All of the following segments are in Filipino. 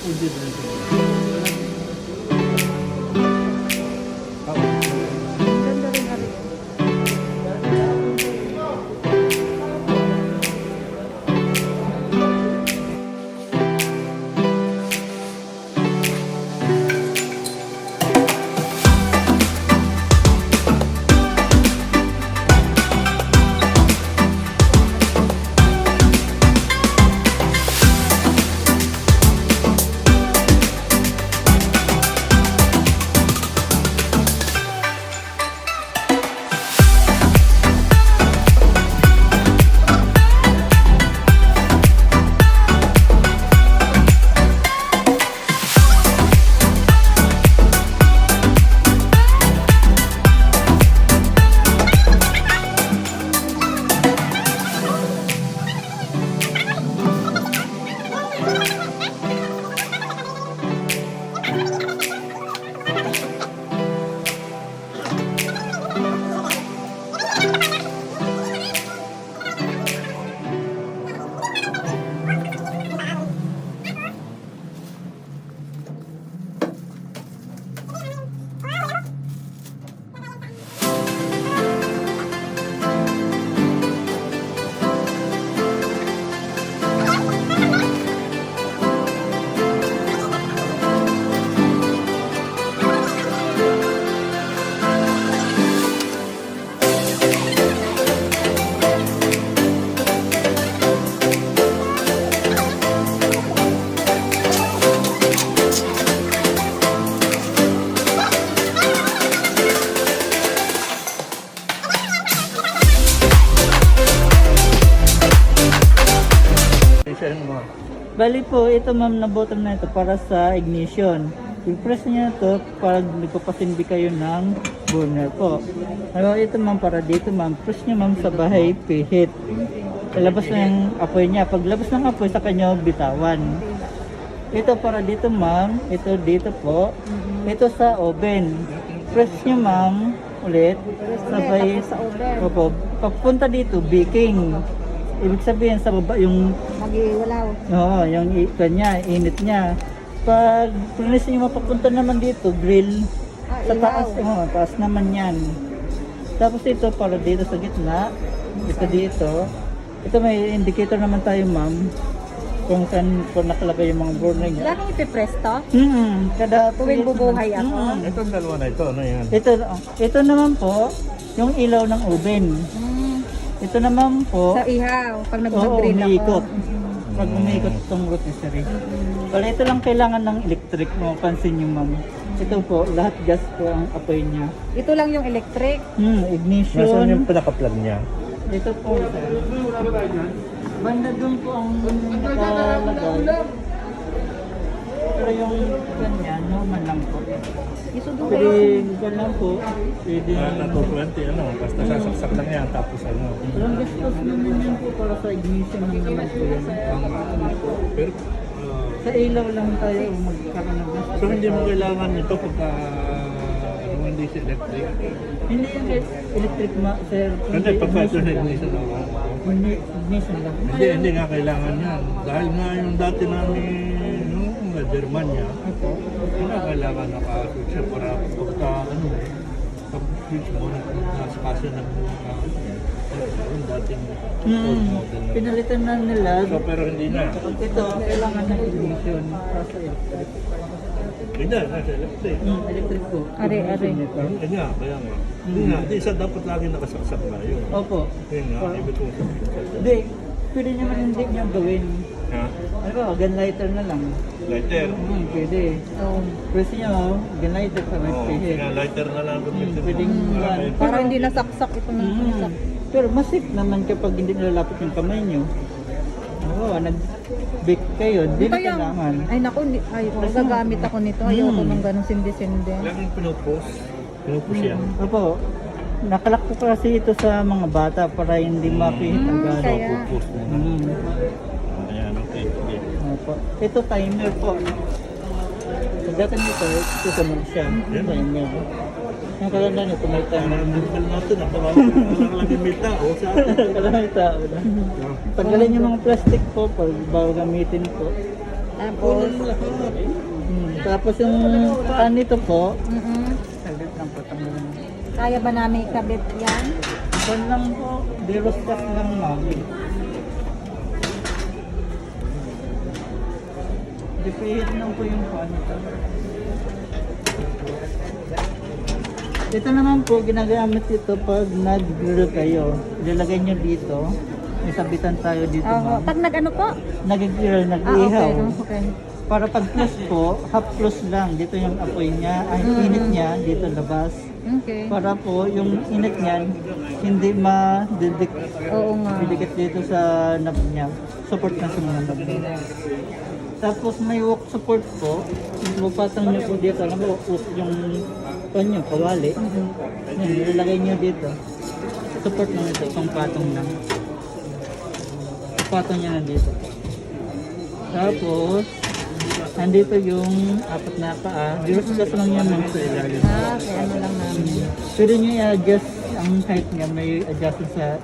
Hindi ba ito? Ganda rin hari. Bali po, ito ma'am na bottom na ito para sa ignition. I-press niyo ito pag nagpapasindi kayo ng burner po. Ngayon ito ma'am para dito ma'am, press niyo ma'am sa bahay pihit. Ilabas na yung apoy niya. Pag labas ng apoy sa kanya, bitawan. Ito para dito ma'am, ito dito po. Ito sa oven. Press niyo ma'am ulit. Sabay sa oven. Opo. Pagpunta dito, baking. Ibig sabihin sa baba yung Mag-iwalaw. oo, yung kanya, init niya. Pag pinis niyo mapapunta naman dito, grill. Sa taas, taas naman yan. Tapos ito para dito sa gitna. Ito dito. Ito may indicator naman tayo ma'am. Kung saan po nakalagay yung mga burner niya. Laging ipipress to? Kada Tuwing bubuhay ako? Mm-mm. Itong dalawa na ito, ano yan? Ito naman po, yung ilaw ng oven. Ito naman po, Sa ihaw, pag oo, nag-grill ako. umiikot. Pag umiikot itong rotisserie. Wala ito lang kailangan ng electric mo, pansin nyo ma'am. Ito po, lahat gas po ang apoy niya. Ito lang yung electric. Nasaan Ignition. yung pinaka-plug niya? Ito po, sir. Banda doon po ang nakalagay. Pero yung ganyan, normal lang po. Ito doon Pero kayo. ganyan po, pwede Na 220, ano? Basta sasaksak lang yan, tapos ano. walang gastos naman yan po para sa ignition lang naman po yan. Pero, Sa ilaw lang tayo magkakaroon ng gastos. so hindi mo kailangan ito pagka hindi siya electric. Hindi yung electric sir. Kasi pagka ito sa ignition ako. Hindi, ignition lang. Hindi nga kailangan yan. Dahil nga yung dati namin, yung Germania, Ito. kailangan naka-switch siya para pagka ano, pag-switch mo, nasa kasi ng yung dating old model na. Pinalitan na nila. So, pero hindi na. Ito, kailangan ng ignition para sa electric. Hindi na, nasa electric. Electric po. Are. Ito. Eh nga, kaya nga. Hindi nga, di isa dapat lagi nakasaksak na yun. Opo. Yun nga, ibig kong sabihin. Hindi, pwede naman hindi niya gawin. Ha? Ano, gun lighter na lang. Lighter. Pwede. Pwede niya, gun lighter sa may Oo, pihit. kaya lighter na lang gamitin mo. Pwedeng Ah, yan. Para hindi nasaksak ito ng Mm. Pero mas safe naman kapag hindi nilalapit yung kamay niyo. Oo, nag-bake kayo, hindi na kailangan. Ay naku, gagamit ako nito. Ayoko nung ganun sindi-sindi. Laging pinupos. Pinupos yan. Opo, nakalak po kasi ito sa mga bata para hindi mapihit agad. kaya. Pinupos na. Ayan, okay. Okay. Opo. Ito timer po. Pagdating nito, susunod siya. Timer. Ang kalanda nito may timer. Normal natin, walang laging may tao sa atin. Kalanda may tao na. Tanggalin yung mga plastic po pag bago gamitin po. Tapos, tapos yung paan nito po, saglit lang po, tanggalin mo. Kaya ba namin ikabit yan? Ito lang po, dirostas lang ma'am. Dipihit lang po yung paan nito. Ito naman po, ginagamit ito pag nag-grill kayo. Ilalagay nyo dito. May sabitan tayo dito ma'am. Pag nag-ano po? Nag-grill, nag-ihaw. Okay. Para pag close po, half close lang. Dito yung apoy niya, ay init niya, dito labas. Okay. Para po yung init niyan, hindi Oo nga. didikit dito sa knob niya. Support na sa mga knob niya. Tapos may walk support po. Lupatang niyo po dito. Alam mo, yung panyo, kawali. Yan, nilalagay niyo dito. Support na ito, pang patong lang. Patong niya na dito. Tapos, nandito yung apat na paa. Dirostas lang yan mga sa ilalim. Kaya ano lang namin. Pwede nyo i-adjust ang height niya. May adjustment sa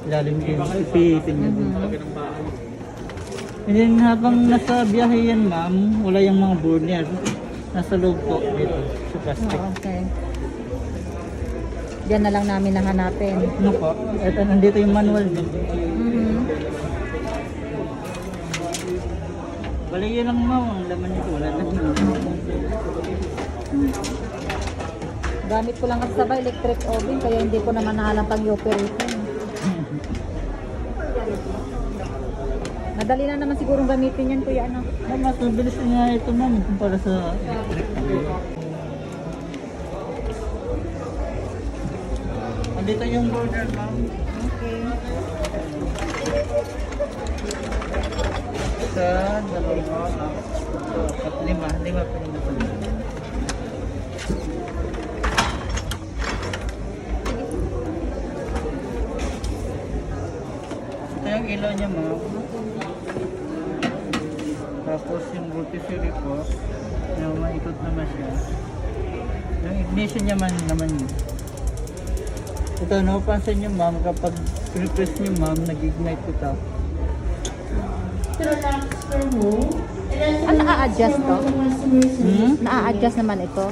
ilalim din. Ipihitin nyo din. And then habang nasa biyahe yan ma'am, wala yung mga burner. Nasa loob po dito sa plastic. Okay. Diyan na lang namin nahanapin. Ano po? Ito, nandito yung manual din. Bali yun lang ma'am, ang laman nito. Wala na. Gamit ko lang kasi sa electric oven kaya hindi ko naman naalam pag-operate yun. Madali na naman sigurong gamitin yan kuya ano. Ma'am, mas mabilis nga ito ma'am kumpara sa electric. Nandito yung burner ma'am. Okay. Sa dalawa, at lima pa rin ito. Ito yung ilaw niya ma'am. Tapos yung rotisserie po, yung maikot naman siya. Yung ignition niya naman yun. Ito, napapansin niyo ma'am, kapag press niyo ma'am, nag-ignite ito. Na-a-adjust to? Na-a-adjust naman ito?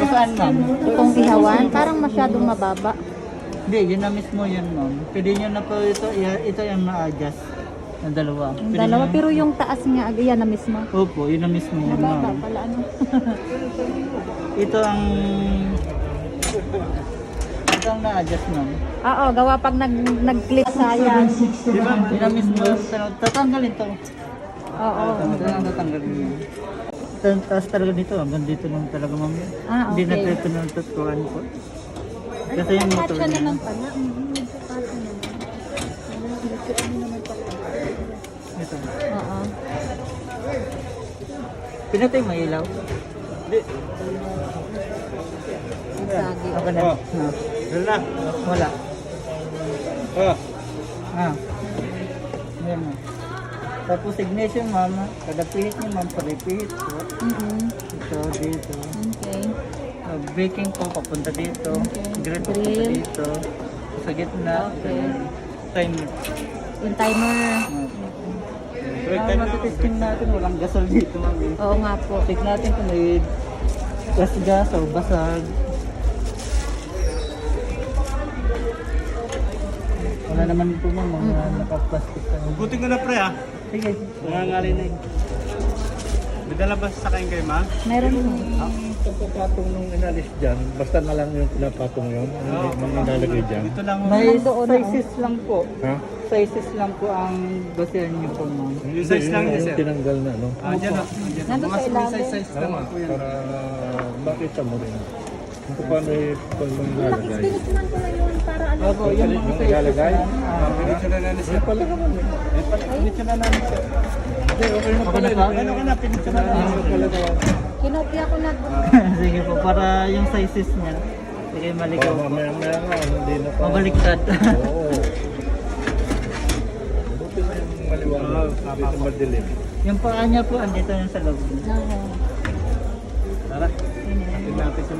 Saan ma'am? Itong ihawan, parang masyadong mababa. Hindi, yun na mismo yun ma'am. Pwede nyo na po ito yung na-adjust na dalawa. Ang Pwede dalawa, nyo- pero yung taas nga, yan na mismo. Opo, yun na mismo yun Mababa ma'am. pala ano. Ito ang na-adjust ma'am. Oo, gawa pag nag-click sayang. Di ba? Yun na mismo. Tatanggalin to. Oo. Tatanggalin yun. Taas talaga dito, hanggang dito lang talaga ma'am. Hindi na Okay. ito natutuan po. Kasi yung motor Patsa niya. naman pala. Patsa naman. Ito. Oo. Pinatay mo ilaw? Hindi. Ang sagi. Okay na. Oh. Ah. Yan na. Wala. Oh. Ayan na. Tapos ignition ma'am, kada pihit niyo ma'am, pag-pihit po. Ito, dito. Okay. Braking po, papunta dito. Okay. Grill papunta Grill. dito. Sa gitna. Okay. Timer. Yung timer. Matitesting natin, walang gasol dito ma'am. Oo nga po. Check natin kung may gas o basag. Wala naman po ma'am, mga naka-plastic tayo. Buti ko na pre ah. Sige. Nangangali na eh. May dala ba sa kain kayo ma? Meron po. Ang pagpapatong nung inalis dyan, basta na lang yung pinapatong yun, hindi nilalagay dyan. Dito lang. May Nandoon, sizes lang po. Ha? Sizes lang po ang basehan niyo po ma'am. Yung size lang din sir. Tinanggal na, no? Dyan o. Nandun sa ilalim. Tama, para makita mo rin. Kung paano pag nilalagay. Tinisman ko na yun para ano. Opo, yung mga sizes nilalagay? na. Yan pala naman eh. Pinitsa na namin siya. Hindi, okay na pala. Ano ka na, pinitsa na namin. Kinopia ko na. Sige po, para yung sizes niya. Sige, maligaw po. Mamaya nga, hindi na pa. Mabaliktad. Oo. Buti na yung maliwanag. Hindi na madilim. Yung paa niya po, andito yung sa loob. Oo. Tara. Tignan natin sa